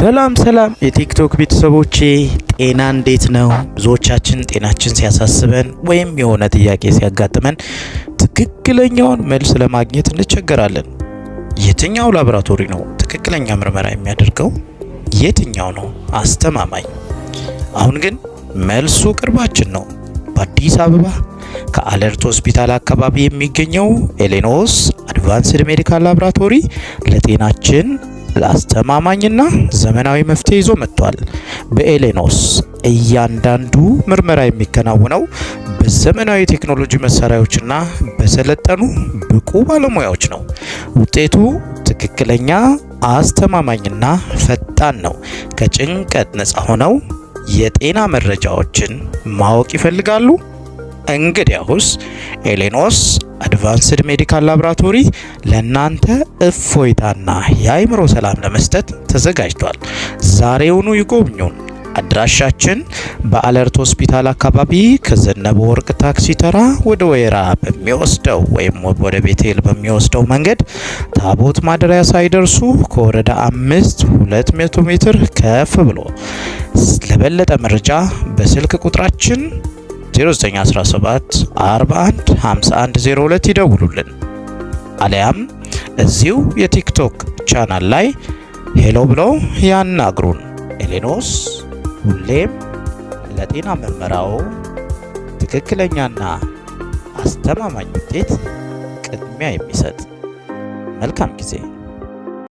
ሰላም የቲክቶክ ቤተሰቦቼ ጤና እንዴት ነው? ብዙዎቻችን ጤናችን ሲያሳስበን ወይም የሆነ ጥያቄ ሲያጋጥመን ትክክለኛውን መልስ ለማግኘት እንቸገራለን። የትኛው ላቦራቶሪ ነው ትክክለኛ ምርመራ የሚያደርገው? የትኛው ነው አስተማማኝ? አሁን ግን መልሱ ቅርባችን ነው። በአዲስ አበባ ከአለርት ሆስፒታል አካባቢ የሚገኘው ኤሌኖስ አድቫንስድ ሜዲካል ላቦራቶሪ ለጤናችን አስተማማኝና ዘመናዊ መፍትሄ ይዞ መጥቷል። በኤሌኖስ እያንዳንዱ ምርመራ የሚከናወነው በዘመናዊ ቴክኖሎጂ መሳሪያዎችና በሰለጠኑ ብቁ ባለሙያዎች ነው። ውጤቱ ትክክለኛ፣ አስተማማኝና ፈጣን ነው። ከጭንቀት ነፃ ሆነው የጤና መረጃዎችን ማወቅ ይፈልጋሉ? እንግዲያውስ ኤሌኖስ አድቫንስድ ሜዲካል ላቦራቶሪ ለናንተ እፎይታና የአእምሮ ሰላም ለመስጠት ተዘጋጅቷል። ዛሬውኑ ይጎብኙን። አድራሻችን በአለርት ሆስፒታል አካባቢ ከዘነበ ወርቅ ታክሲ ተራ ወደ ወይራ በሚወስደው ወይም ወደ ቤቴል በሚወስደው መንገድ ታቦት ማደሪያ ሳይደርሱ ከወረዳ 5 200 ሜትር ከፍ ብሎ። ለበለጠ መረጃ በስልክ ቁጥራችን 0917 41 51 02 ይደውሉልን። አሊያም እዚሁ የቲክቶክ ቻናል ላይ ሄሎ ብለው ያናግሩን። ኤሌኖስ ሁሌም ለጤና ምርመራው ትክክለኛና አስተማማኝ ውጤት ቅድሚያ የሚሰጥ። መልካም ጊዜ።